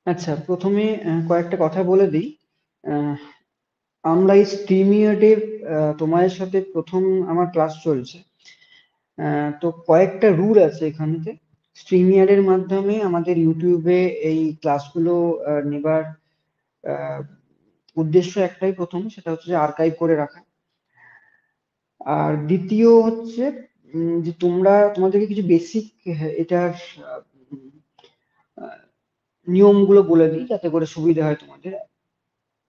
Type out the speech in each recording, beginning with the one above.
আচ্ছা, প্রথমে কয়েকটা কথা বলে দিই। আহ, আমরা এই স্ট্রিমিয়ার্ডে তোমাদের সাথে প্রথম আমার ক্লাস চলছে। তো কয়েকটা রুল আছে এখানেতে। স্ট্রিমিয়ার্ডের মাধ্যমে আমাদের ইউটিউবে এই ক্লাসগুলো নেবার আহ, উদ্দেশ্য একটাই, প্রথম সেটা হচ্ছে যে আর্কাইভ করে রাখা। আর দ্বিতীয় হচ্ছে যে তোমাদেরকে কিছু বেসিক এটার আহ, উম, আহ, নিয়মগুলো বলে দিই যাতে করে সুবিধা হয় তোমাদের।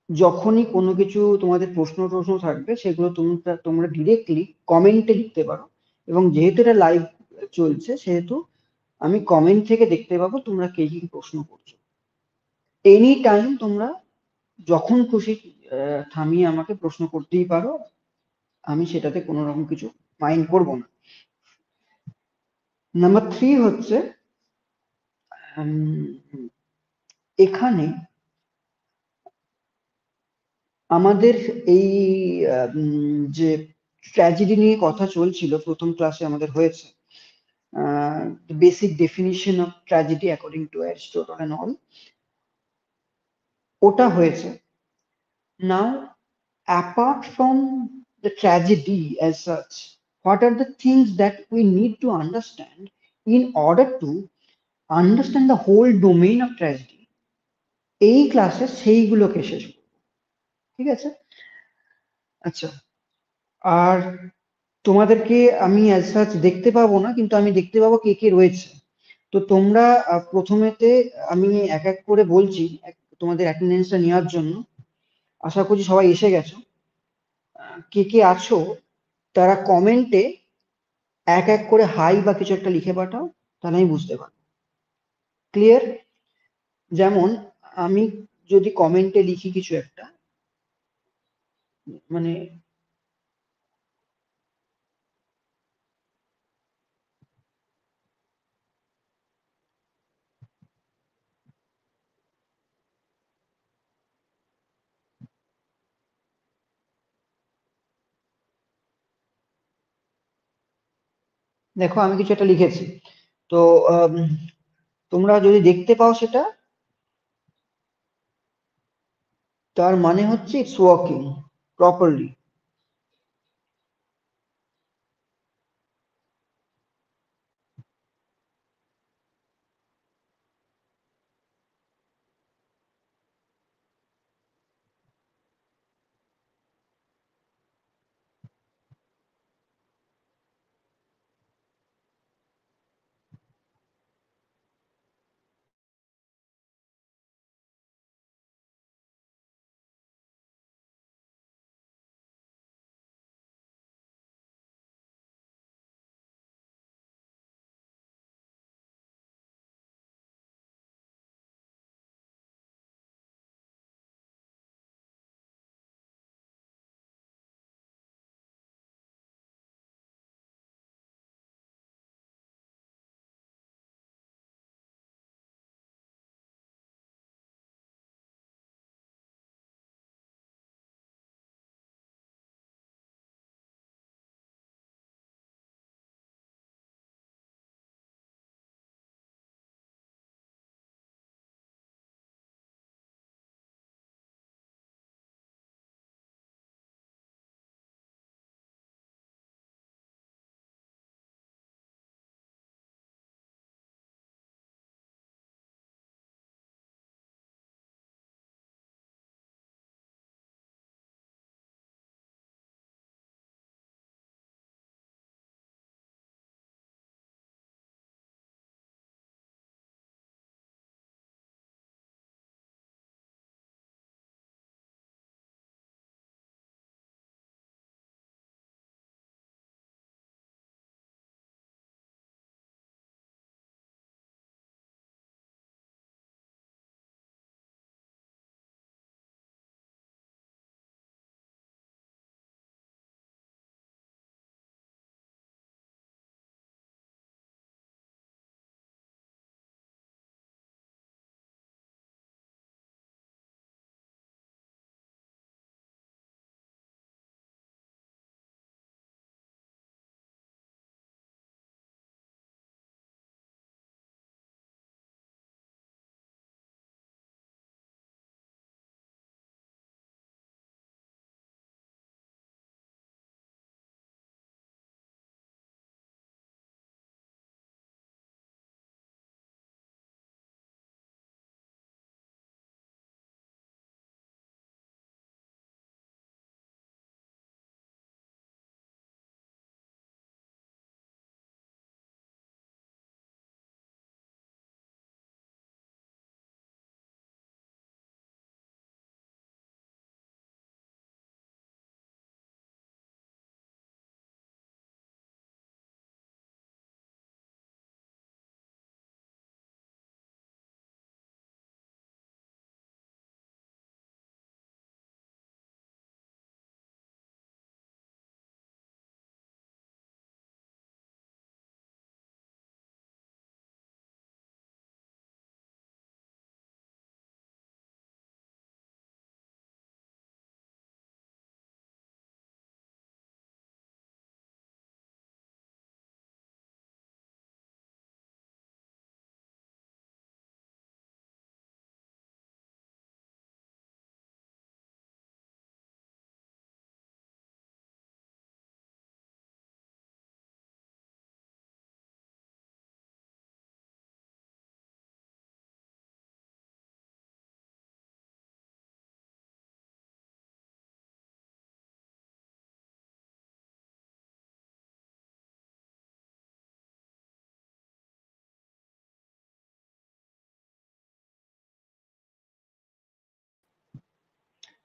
যখনই কোনো কিছু তোমাদের প্রশ্ন টশ্ন থাকবে সেগুলো তোমরা ডিরেক্টলি কমেন্টে লিখতে পারো। এবং যেহেতু এটা লাইভ চলছে সেহেতু আমি কমেন্ট থেকে দেখতে পাবো তোমরা কে কি প্রশ্ন করছো। এনি টাইম তোমরা যখন খুশি থামিয়ে আমাকে প্রশ্ন করতেই পারো। আমি সেটাতে কোনো রকম কিছু মাইন্ড করবো না। নাম্বার থ্রি হচ্ছে উম, এখানে আমাদের এই যে ট্র্যাজেডি নিয়ে কথা চলছিল প্রথম ক্লাসে আমাদের হয়েছে, the basic definition of tragedy according to Aristotle and all, ওটা হয়েছে। Now, apart from the tragedy as such, what are the things that we need to understand in order to understand the whole domain of tragedy? এই ক্লাসে সেইগুলোকে শেষ করব। ঠিক আছে? আচ্ছা। আর তোমাদেরকে আমি অ্যাজ সাচ দেখতে পাবো না, কিন্তু আমি দেখতে পাবো কে কে রয়েছে। তো তোমরা প্রথমেতে আমি এক এক করে বলছি তোমাদের অ্যাটেন্ডেন্সটা নেওয়ার জন্য। আশা করছি সবাই এসে গেছো। কে কে আছো তারা কমেন্টে এক এক করে হাই বা কিছু একটা লিখে পাঠাও, তাহলে আমি বুঝতে পারবো। ক্লিয়ার? যেমন আমি যদি কমেন্টে লিখি কিছু একটা, মানে দেখো আমি কিছু একটা লিখেছি। তো আম, তোমরা যদি দেখতে পাও সেটা, তার মানে হচ্ছে it's working properly.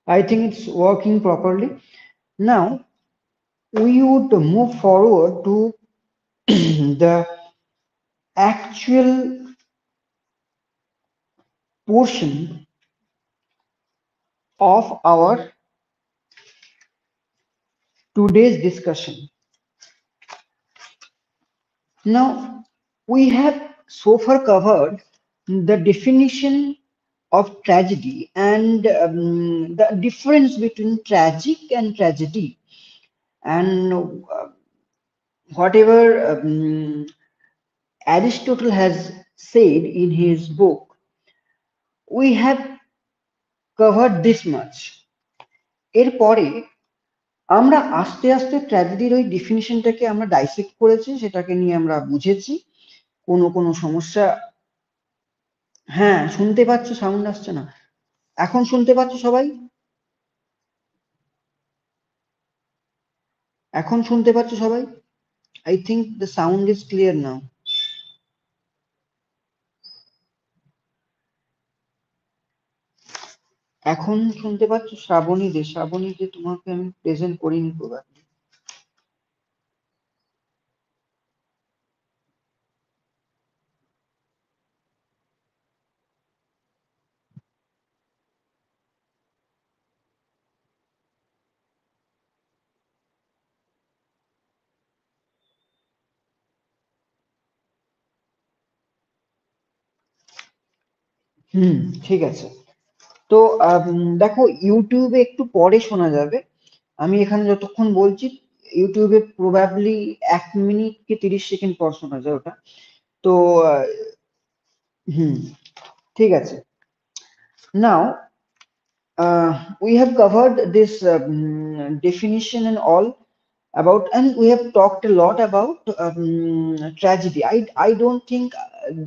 I think it's working properly. Now we would move forward to the actual portion of our today's discussion. Now, we have so far covered the definition of tragedy and the difference between tragic and tragedy, and whatever Aristotle has said in his book, we have covered this much. এরপরে আমরা আস্তে আস্তে ট্র্যাজেডির ওই ডেফিনিশনটাকে আমরা dissect করেছি, সেটাকে নিয়ে আমরা বুঝেছি কোনো কোনো সমস্যা। হ্যাঁ, শুনতে পাচ্ছ? সাউন্ড আসছে না? এখন শুনতে পাচ্ছ সবাই? এখন শুনতে পাচ্ছ সবাই? I think the sound is clear now. এখন শুনতে পাচ্ছ? শ্রাবণী যে তোমাকে আমি প্রেজেন্ট করিনি প্রবাবলি। ঠিক আছে। তো দেখো, ইউটিউবে একটু পরে শোনা যাবে। আমি এখানে যতক্ষণ বলছি ইউটিউবে প্রবাবলি 1 মিনিট কি 30 সেকেন্ড পর শোনা যায় ওটা। তো হুম ঠিক আছে। নাও we have covered this definition and all about, and we have talked a lot about tragedy. I don't think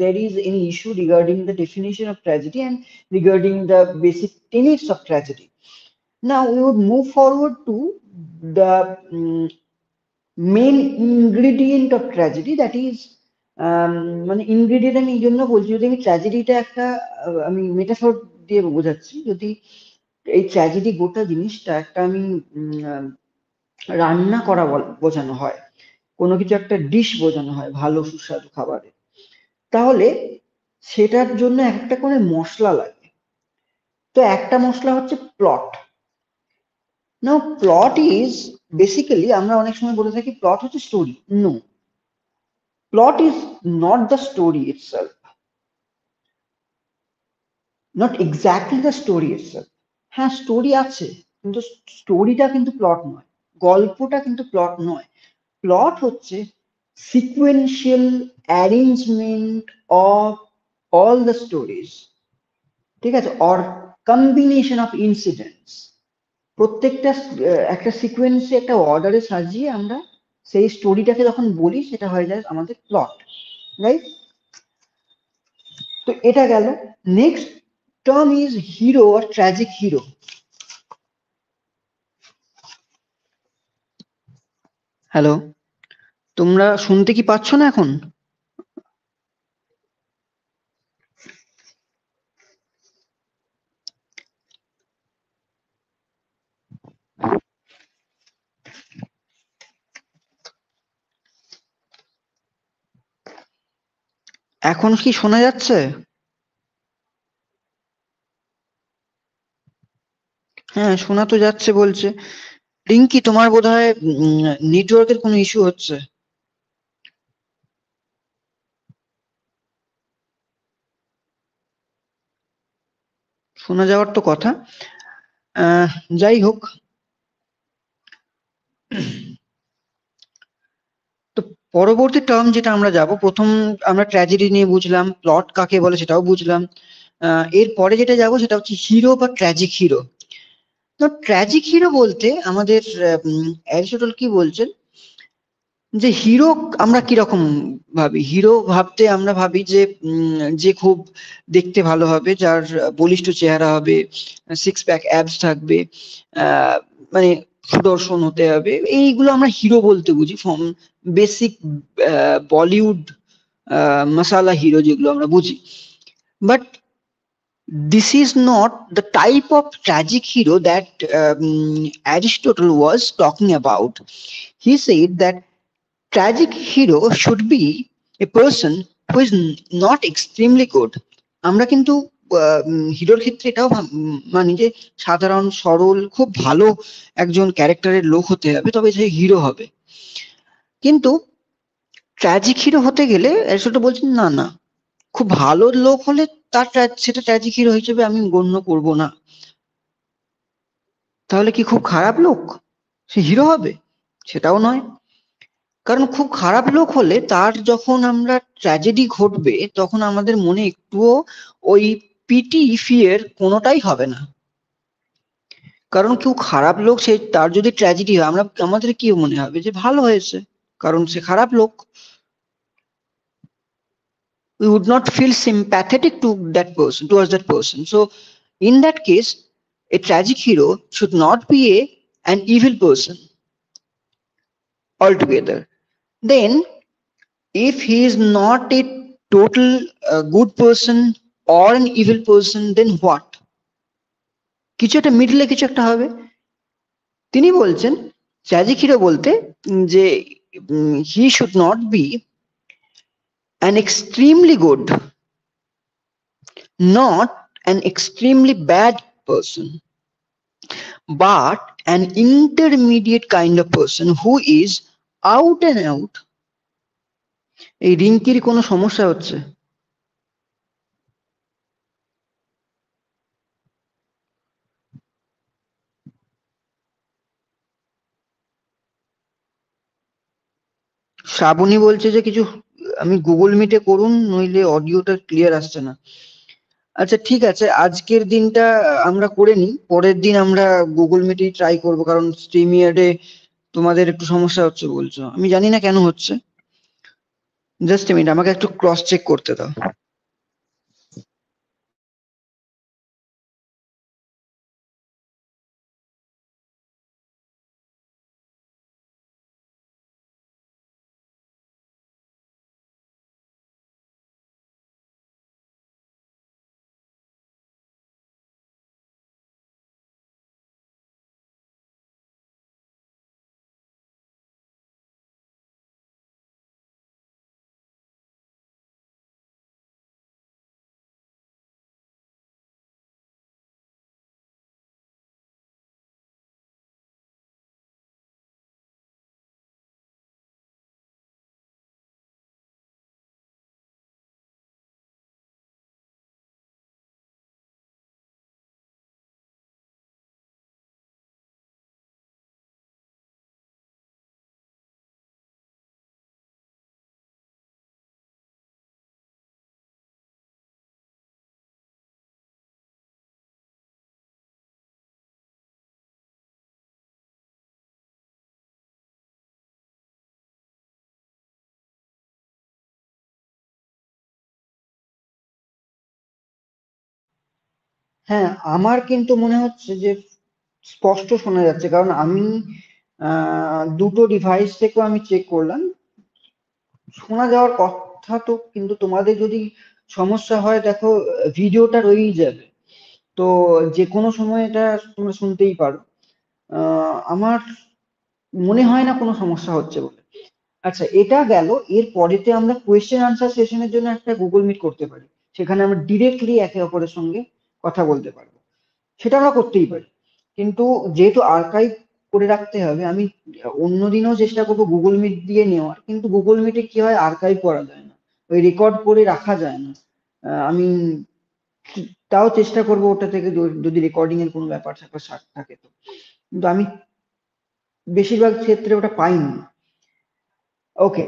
there is any issue regarding the definition of tragedy and regarding the basic tenets of tragedy. Now we would move forward to the main ingredient of tragedy, that is মানে ingredient আমি এই জন্য বলছি, যদি আমি ট্র্যাজেডিটা একটা আমি metaphor দিয়ে বোঝাচ্ছি, যদি এই ট্র্যাজেডি গোটা জিনিসটা একটা আমি রান্না করা বোঝানো হয়, কোনো কিছু একটা ডিশ বোঝানো হয় ভালো সুস্বাদু খাবারে, তাহলে সেটার জন্য একটা করে মশলা লাগে। তো একটা মশলা হচ্ছে plot. Now plot is basically, আমরা অনেক সময় বলে থাকি প্লট হচ্ছে story. No, plot is not the story itself, not exactly the story itself. হ্যাঁ, স্টোরি আছে, কিন্তু স্টোরিটা কিন্তু প্লট নয়, গল্পটা কিন্তু প্লট নয়। প্লট হচ্ছে sequential arrangement of all the stories, ঠিক আছে, অর কম্বিনেশন অফ ইনসিডেন্টস। প্রত্যেকটা একটা সিকোয়েন্সে একটা অর্ডারে সাজিয়ে আমরা সেই স্টোরিটাকে যখন বলি সেটা হয়ে যায় আমাদের প্লট, রাইট? তো এটা গেল। নেক্সট টার্ম ইজ হিরো আর ট্র্যাজিক হিরো। হ্যালো, তোমরা শুনতে কি পাচ্ছ না এখন? এখন কি শোনা যাচ্ছে? হ্যাঁ, শোনা তো যাচ্ছে বলছে। রিঙ্কি, তোমার বোধহয় নেটওয়ার্কের কোনো ইস্যু হচ্ছে। শোনা যাওয়ার তো কথা। যাই হোক, তো পরবর্তী টার্ম যেটা আমরা যাব, প্রথম আমরা ট্র্যাজেডি নিয়ে বুঝলাম, প্লট কাকে বলে সেটাও বুঝলাম। এরপরে যেটা যাব সেটা হচ্ছে হিরো বা ট্র্যাজিক হিরো। তো ট্র্যাজিক হিরো বলতে আমাদের অ্যারিস্টটল কি বলছেন, যে হিরো আমরা কিরকম ভাবি? হিরো ভাবতে আমরা ভাবি যে যে খুব দেখতে ভালো হবে, যার বলিষ্ঠ চেহারা হবে, সিক্স প্যাক অ্যাবস থাকবে, মানে সুদর্শন হতে হবে, এইগুলো আমরা হিরো বলতে বুঝি। From basic Bollywood masala hero যেগুলো আমরা বুঝি। But this is not the type of tragic hero that Aristotle was talking about. He said that tragic hero should be a person who is not extremely good. আমরা কিন্তু হিরোর ক্ষেত্রে এটাও মানি যে সাধারণ সরল খুব ভালো একজন ক্যারেক্টারের লোক হতে হবে, তবে সে হিরো হবে। কিন্তু ট্র্যাজিক হিরো হতে গেলে অ্যারিস্টটল বলছেন না না, খুব ভালো লোক হলে তার সেটা ট্র্যাজিক হিরো হিসেবে আমি গণ্য করব না। তাহলে কি খুব খারাপ লোক সে হিরো হবে? সেটাও নয়। কারণ খুব খারাপ লোক হলে তার যখন আমরা ট্র্যাজেডি ঘটবে তখন আমাদের মনে একটুও ওই পিটি ফিয়ার কোনোটাই হবে না। কারণ কেউ খারাপ লোক, সে তার যদি ট্র্যাজেডি হয় আমাদের কি মনে হবে যে ভালো হয়েছে, কারণ সে খারাপ লোক। We would not feel sympathetic to that person, towards that person. So in that case, a tragic hero should not be an evil person altogether. Then if he is not a total good person or an evil person, then what? কিছু একটা মিডলে কিছু একটা হবে। তিনি বলছেন tragic hero বলতে যে he should not be an extremely good, not an extremely bad person, but an intermediate kind of person who is out and out. এই রিঙ্কির কোনো সমস্যা হচ্ছে? শ্রাবণী বলছে যে কিছু আমি গুগল মিটে করুন, নইলে অডিওটা ক্লিয়ার আসছে না। আচ্ছা ঠিক আছে, আজকের দিনটা আমরা করে নিই, পরের দিন আমরা গুগল মিটেই ট্রাই করবো, কারণ স্ট্রিমিয়ার্ডে তোমাদের একটু সমস্যা হচ্ছে বলছো, আমি জানি না কেন হচ্ছে। জাস্ট এ মিনিট, আমাকে একটু ক্রস চেক করতে দাও। হ্যাঁ, আমার কিন্তু মনে হচ্ছে যে স্পষ্ট শোনা যাচ্ছে, কারণ আমি দুটো ডিভাইস থেকেও আমি চেক করলাম, শোনা যাওয়ার কথা। তো কিন্তু তোমাদের যদি সমস্যা হয় দেখো, ভিডিওটা রয়েই যাবে, তো যে কোনো সময় এটা তোমরা শুনতেই পারো। আমার মনে হয় না কোনো সমস্যা হচ্ছে বলে। আচ্ছা, এটা গেল। এর পরেতে আমরা কোয়েশ্চেন আনসার সেশনের জন্য একটা গুগল মিট করতে পারি, সেখানে আমরা ডিরেক্টলি একে অপরের সঙ্গে কথা বলতে পারবো, সেটা আমরা করতেই পারি। কিন্তু যেহেতু আর্কাইভ করে রাখতে হবে, আমি অন্যদিনও চেষ্টা করবো গুগল মিট দিয়ে নেওয়ার, কিন্তু গুগল মিটে কি হয়, আর্কাইভ করা যায় না, ওই রেকর্ড করে রাখা যায় না। আমি তাও চেষ্টা করবো ওটা থেকে যদি রেকর্ডিং এর কোনো ব্যাপার স্যাপার থাকে তো, কিন্তু আমি বেশিরভাগ ক্ষেত্রে ওটা পাইনি। ওকে,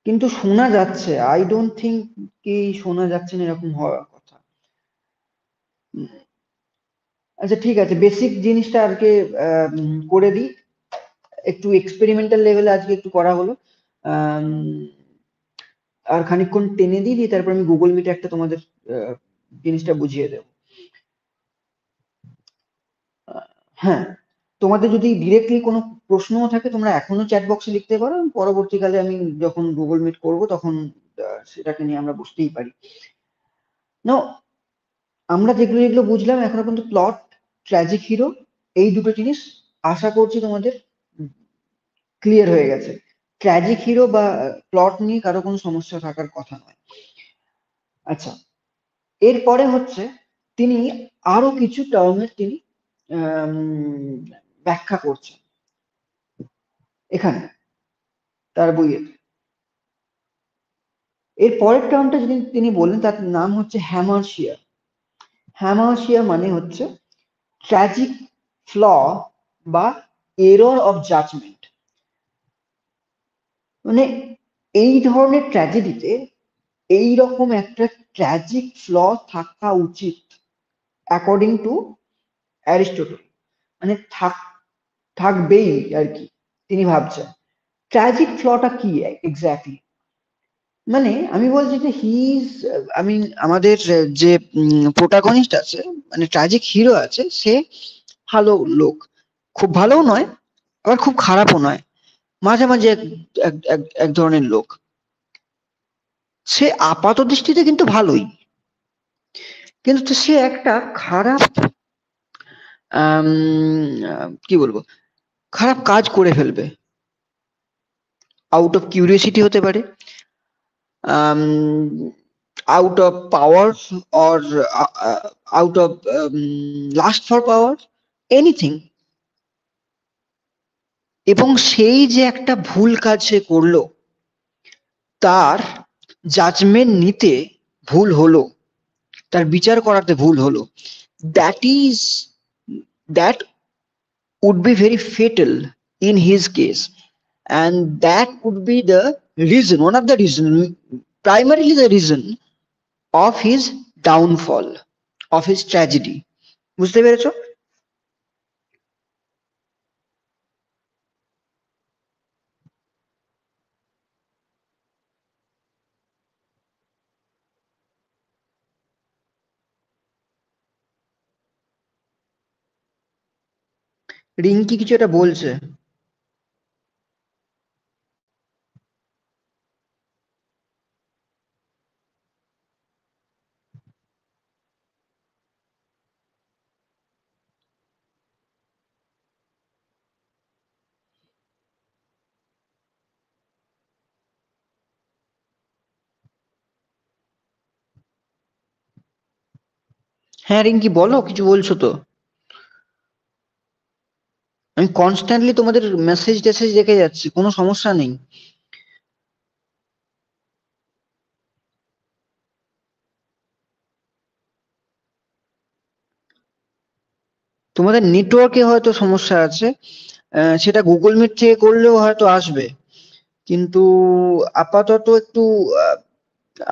কিন্তু শোনা যাচ্ছে, আই ডোন্ট থিঙ্ক কি শোনা যাচ্ছে না এরকম হওয়ার কথা। আচ্ছা ঠিক আছে, বেসিক জিনিসটা আজকে করে দিই, একটু এক্সপেরিমেন্টাল লেভেলে আজকে একটু করা হলো। আম, আর খানিকক্ষণ টেনে দিয়ে তারপর আমি গুগল মিটে একটা তোমাদের জিনিসটা বুঝিয়ে দেবো। হ্যাঁ, তোমাদের যদি ডিরেক্টলি কোনো প্রশ্নও থাকে তোমরা এখনো চ্যাট বক্সে লিখতে পারো, পরবর্তীকালে আমি যখন গুগল মিট করব তখন সেটাকে নিয়ে আমরা বুঝতেই পারি। নো, আমরা যেগুলো যেগুলো বুঝলাম এখনো পর্যন্ত, প্লট, ট্র্যাজিক হিরো, এই দুটো জিনিস আশা করছি তোমাদের ক্লিয়ার হয়ে গেছে। ট্র্যাজিক হিরো বা প্লট নিয়ে কারো কোনো সমস্যা থাকার কথা নয়। আচ্ছা, এরপরে হচ্ছে তিনি আরো কিছু টার্মের তিনি ব্যাখ্যা করছেন এখানে তার বইয়ে। এর পরের টার্মটা যদি তিনি বললেন তার নাম হচ্ছে হ্যামারশিয়া। হ্যামারশিয়া মানে হচ্ছে ট্র্যাজিক ফ্ল বা এরর অফ জাজমেন্ট। মানে এই ধরনের ট্র্যাজেডিতে এইরকম একটা ট্র্যাজিক ফ্ল থাকা উচিত অ্যাকর্ডিং টু অ্যারিস্টটল। মানে থাকবেই আর কি, তিনি ভাবছেন। ট্র্যাজিক ফ্লটা কি এক্স্যাক্টলি? মানে আমি বলছি যে আমি আমাদের যে প্রোটাগনিস্ট আছে, মানে ট্র্যাজিক হিরো আছে, সে ভালো লোক, খুব ভালোও নয় আবার খুব খারাপও নয়, মাঝে মাঝে এক ধরনের লোক। সে আপাত দৃষ্টিতে কিন্তু ভালোই, কিন্তু সে একটা খারাপ কি বলবো, খারাপ কাজ করে ফেলবে। আউট অফ কিউরিওসিটি হতে পারে, out of power, or out of last for power, anything. এবং সেই যে একটা ভুল কাজ সে করলো, তার জাজমেন্ট নিতে ভুল হলো, তার বিচার করাতে ভুল হলো, that is that would be very fatal in his case, and that would be the reason, one of the reason, primarily the reason of his downfall, of his tragedy. বুঝতে পেরেছো? রিঙ্কি কিছু একটা বলছে। হ্যাঁ রিঙ্কি বলো, কিছু বলছো তো। আমি কনস্ট্যান্টলি তোমাদের মেসেজ টেসেজ দেখে যাচ্ছি, কোনো সমস্যা নেই। তোমাদের নেটওয়ার্কে হয়তো সমস্যা আছে, সেটা গুগল মিট থেকে করলেও হয়তো আসবে, কিন্তু আপাতত একটু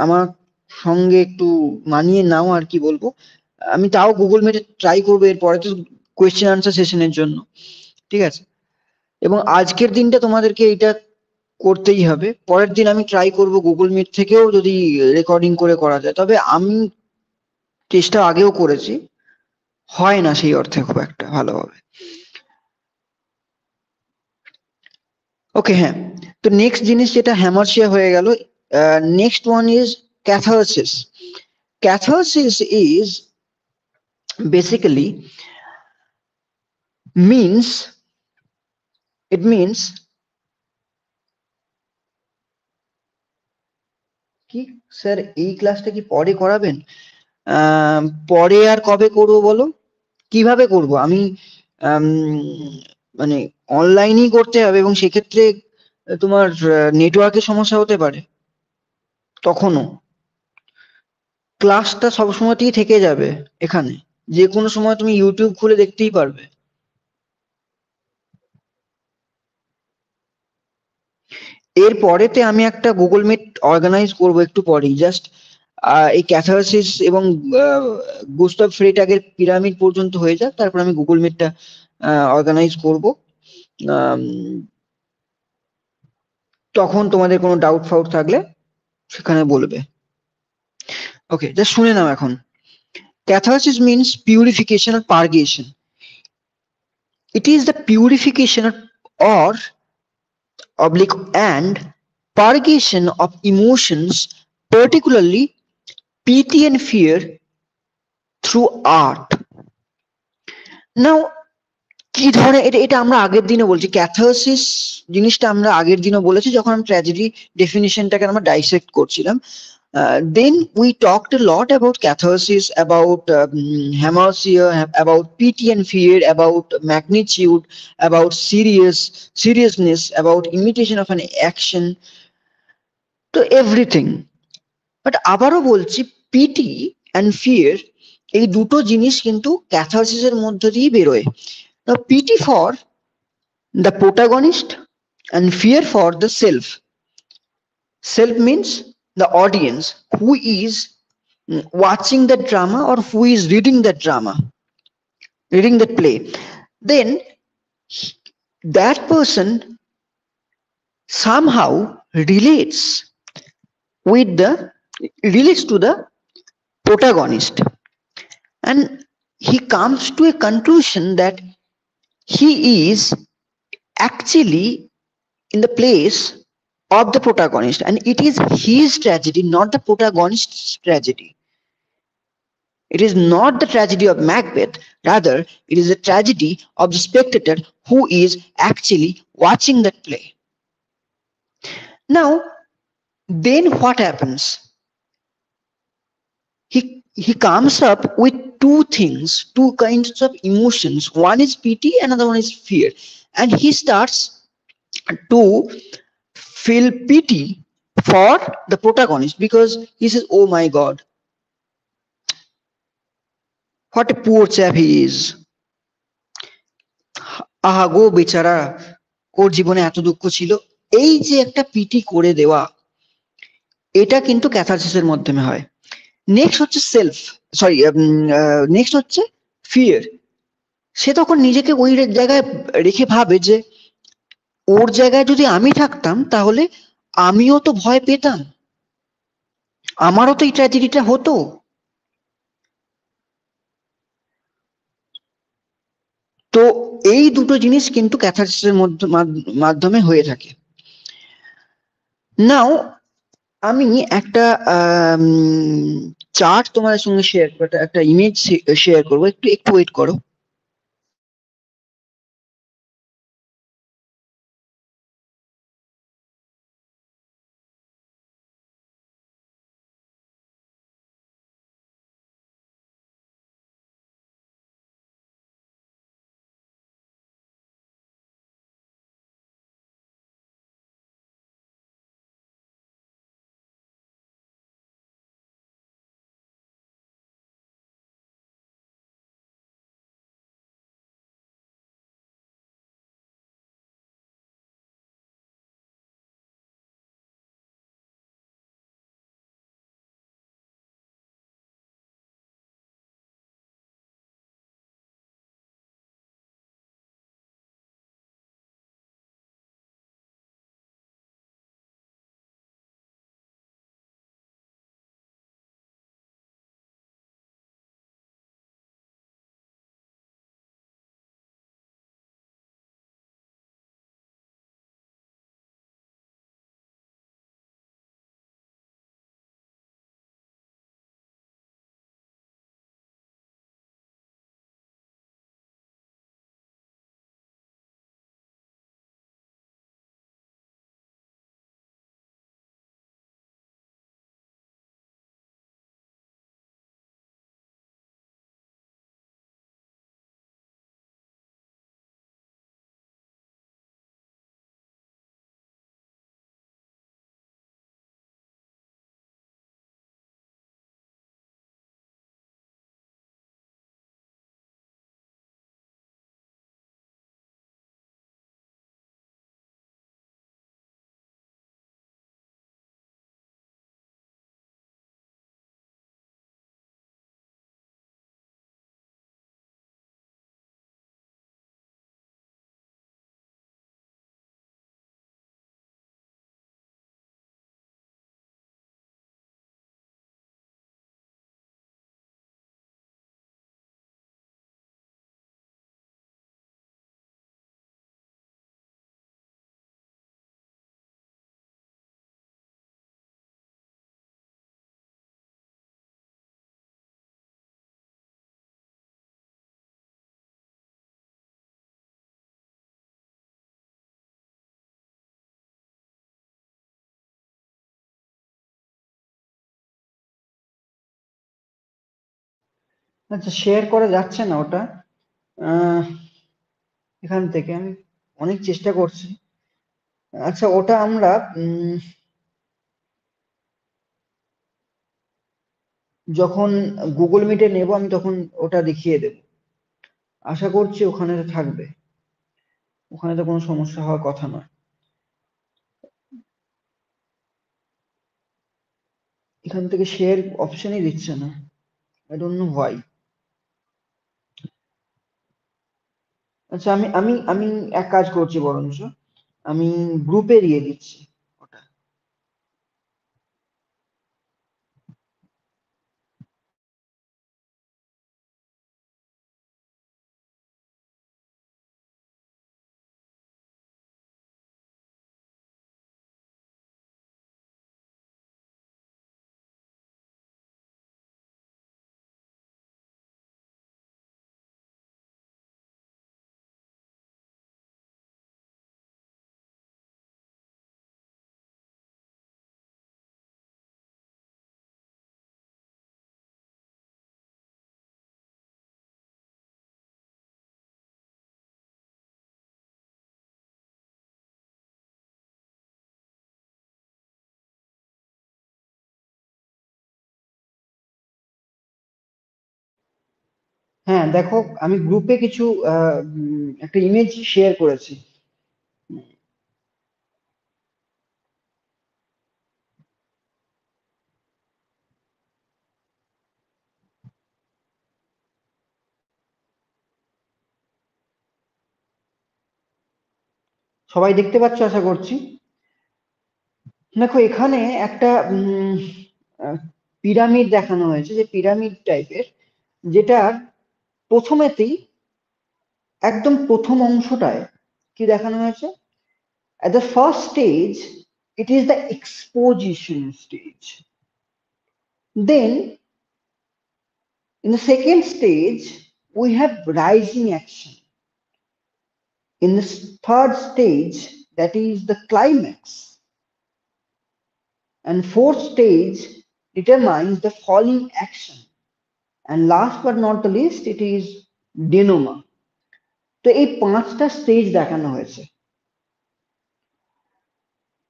আমার সঙ্গে একটু মানিয়ে নাও আর কি বলবো। আমি তাও গুগল মিটে ট্রাই করবো এরপরে তো কোয়েশ্চেন আনসার সেশনের জন্য, ঠিক আছে? এবং আজকের দিনটা তোমাদেরকে এইটা করতেই হবে, পরের দিন আমি ট্রাই করব গুগল মিট থেকেও যদি রেকর্ডিং করে করা যায়। তবে আমি চেষ্টা আগেও করেছি, হয় না সেই অর্থে খুব একটা ভালোভাবে। ওকে, হ্যাঁ। তো নেক্সট জিনিস যেটা হ্যামারশিয়া হয়ে গেল, next one is catharsis. Catharsis is basically means, it means কি স্যার এই ক্লাসটা কি পরে করাবেন? পরে আর কবে করব বলো? কিভাবে করব আমি? মানে অনলাইনেই করতে হবে এবং সেক্ষেত্রে তোমার নেটওয়ার্কের সমস্যা হতে পারে। তখনও ক্লাসটা সবসময়তেই থেকে যাবে এখানে, যে কোনো সময় তুমি ইউটিউব খুলে দেখতেই পারবে। এর পরেতে আমি একটা গুগল মিট অর্গানাইজ করব একটু পরেই, জাস্ট এই ক্যাথারসিস এবং গুস্তাভ ফ্রেইটাগের পিরামিড পর্যন্ত হয়ে যাক, তারপর আমি গুগল মিটটা অর্গানাইজ করব। তখন তোমাদের কোনো ডাউট ফাউট থাকলে সেখানে বলবে। ওকে, জাস্ট শুনে নাও এখন। Catharsis means purification or purgation. It is the purification or oblique and purgation of emotions, particularly pity and fear, through art. Now কি ধরনের, এটা এটা আমরা আগের দিনও বলছি, ক্যাথারসিস জিনিসটা আমরা আগের দিনও বলেছি যখন আমরা ট্র্যাজেডি ডেফিনিশনটাকে আমরা ডাইসেক্ট করছিলাম। Then we talked a lot about catharsis, about hamartia, about pity and fear, about magnitude, about seriousness, about imitation of an action, to everything. But আবারও বলছি, পিটি অ্যান্ড ফিয়ার এই দুটো জিনিস কিন্তু ক্যাথারসিসের মধ্য দিয়ে বেরোয়। PT for the protagonist and fear for the self. Self means the audience who is watching the drama or who is reading the drama, reading the play. Then that person somehow relates with the relates to the protagonist, and he comes to a conclusion that he is actually in the place of the protagonist, and it is his tragedy, not the protagonist's tragedy. It is not the tragedy of Macbeth, rather it is the tragedy of the spectator who is actually watching that play. Now then what happens? He comes up with two things, two kinds of emotions. One is pity, another one is fear, and he starts to feel pity for the protagonist because he says, oh my god, what a poor chap he is. আহা গো বেচারা, ওর জীবনে এত দুঃখ ছিল। এই যে একটা PT করে দেওয়া, এটা কিন্তু ক্যাথারসিসের মাধ্যমে হয়। নেক্সট হচ্ছে নেক্সট হচ্ছে ফিয়ার। সে তখন নিজেকে ওই জায়গায় রেখে ভাবে যে ওর জায়গায় যদি আমি থাকতাম তাহলে আমিও তো ভয় পেতাম, আমারও তো এই ট্র্যাজেডিটা হতো। তো এই দুটো জিনিস কিন্তু ক্যাথারসিসের মাধ্যমে হয়ে থাকে। নাও আমি একটা চার্ট তোমাদের সঙ্গে শেয়ার করবো, একটা ইমেজ শেয়ার করবো, একটু একটু ওয়েট করো। আচ্ছা, শেয়ার করা যাচ্ছে না ওটা। আহ, এখান থেকে আমি অনেক চেষ্টা করছি। আচ্ছা, ওটা আমরা যখন গুগল মিটে নেব আমি তখন ওটা দেখিয়ে দেব। আশা করছি ওখানে থাকবে, ওখানে তো কোনো সমস্যা হওয়ার কথা নয়। এখান থেকে শেয়ার অপশনই দিচ্ছে না, আই ডোন্ট নো হোয়াই। আচ্ছা, আমি আমি আমি এক কাজ করছি, বরঞ্চ আমি গ্রুপে দিয়ে দিচ্ছি ওটা। হ্যাঁ, দেখো, আমি গ্রুপে কিছু একটা ইমেজ শেয়ার করেছি। সবাই দেখতে পাচ্ছ আশা করছি। দেখো, এখানে একটা পিরামিড দেখানো হয়েছে, যে পিরামিড টাইপের, যেটার প্রথমেতেই একদম প্রথম অংশটায় কি দেখানো হয়েছে? At the first stage, it is the exposition stage. Then, in the second stage, we have rising action. In the third stage, that is the climax. And fourth stage determines the falling action. And last but not the least, it is denouement. তো এই পাঁচটা stage দেখানো হয়েছে।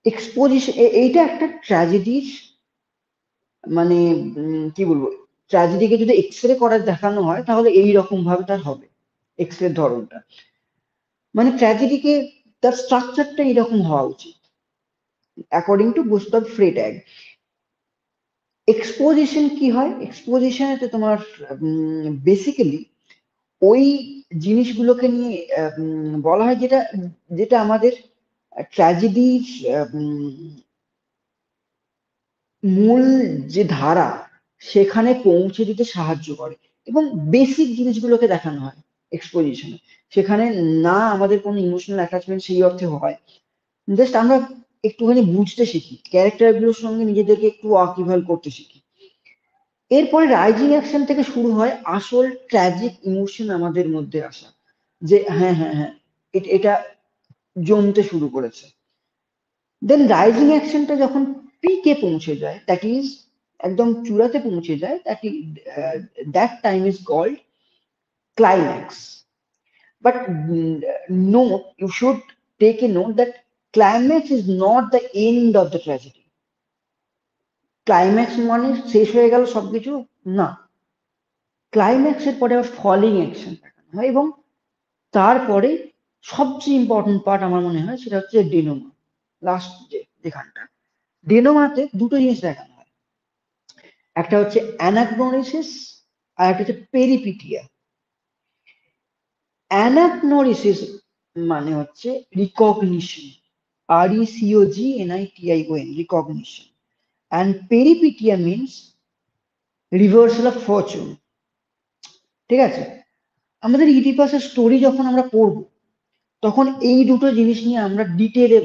Exposition, এইটা একটা ট্র্যাজেডির, মানে কি বলবো, ট্র্যাজেডিকে যদি এক্স রে করে দেখানো হয় তাহলে এই রকম ভাবে তার হবে এক্স রে ধরনটা। মানে ট্র্যাজেডিকে তার স্ট্রাকচারটা এরকম হওয়া উচিত, অ্যাকর্ডিং টু গুস্তাভ ফ্রেট্যাগ। এক্সপোজিশন কি হয়? এক্সপোজিশনেতে তোমার বেসিক্যালি ওই জিনিসগুলোকে নিয়ে বলা হয়, যেটা যেটা আমাদের ট্র্যাজেডির মূল যে ধারা সেখানে পৌঁছে দিতে সাহায্য করে, এবং বেসিক জিনিসগুলোকে দেখানো হয় এক্সপোজিশনে। সেখানে না আমাদের কোনো ইমোশনাল অ্যাটাচমেন্ট সেই অর্থে হয়, জাস্ট আমরা একটুখানি বুঝতে শিখি, ক্যারেক্টার গুলোর সঙ্গে নিজেদেরকে একটু ওয়াকিবহাল করতে শিখি। এরপরে রাইজিং অ্যাকশন থেকে শুরু হয় আসল ট্র্যাজিক ইমোশন আমাদের মধ্যে আসা, যে হ্যাঁ হ্যাঁ হ্যাঁ, এটা জমতে শুরু করেছে। দেন রাইজিং অ্যাকশনটা যখন পিকে পৌঁছে যায়, দ্যাট ইজ একদম চূড়াতে পৌঁছে যায়, that time is called climax. But note, you should take a note that climax is not the end of the tragedy. Climax মানে শেষ হয়ে গেল সবকিছু, না। ক্লাইম্যাক্সের পরে আবার ফলিং অ্যাকশন দেখানো হয়, এবং তারপরে সবচেয়ে ইম্পর্টেন্ট পার্ট আমার মনে হয় সেটা হচ্ছে ডেনোমা, লাস্ট যেখানটা। ডেনোমাতে দুটো জিনিস দেখানো হয়, একটা হচ্ছে অ্যানাগনোরিসিস আর একটা হচ্ছে পেরিপিটিয়া। অ্যানাগনোরিসিস মানে হচ্ছে recognition, RECOGNITION, recognition. And peripeteia means reversal of fortune. ঠিক আছে? আমাদের ইডিপাসের স্টোরি যখন আমরা পড়বো তখন এই দুটো জিনিস নিয়ে আমরা ডিটেলে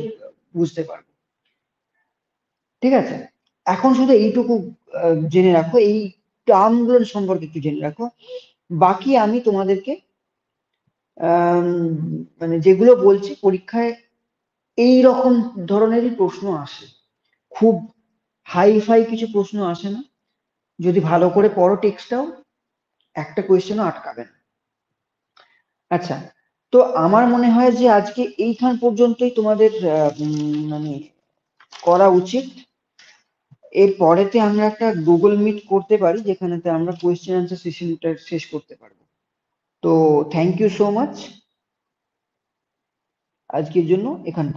বুঝতে পারবো। ঠিক আছে? এখন শুধু এইটুকু জেনে রাখো, এই টার্মগুলো সম্পর্কে একটু জেনে রাখো। বাকি আমি তোমাদেরকে আম, মানে যেগুলো বলছি পরীক্ষায় এই রকম ধরনেরই প্রশ্ন আসে, খুব হাই ফাই কিছু প্রশ্ন আসে না। যদি ভালো করে পড়ো টেক্সটটাও, একটা কোয়েশ্চেনও আটকাবে না। আচ্ছা, তো আমার মনে হয় যে আজকে এইখান পর্যন্তই তোমাদের মানে করা উচিত। এর পরেতে আমরা একটা গুগল মিট করতে পারি, যেখানেতে আমরা কোয়েশ্চেন আনসার সেশনটা শেষ করতে পারবো। তো থ্যাংক ইউ সো মাচ, আজকের জন্য এখান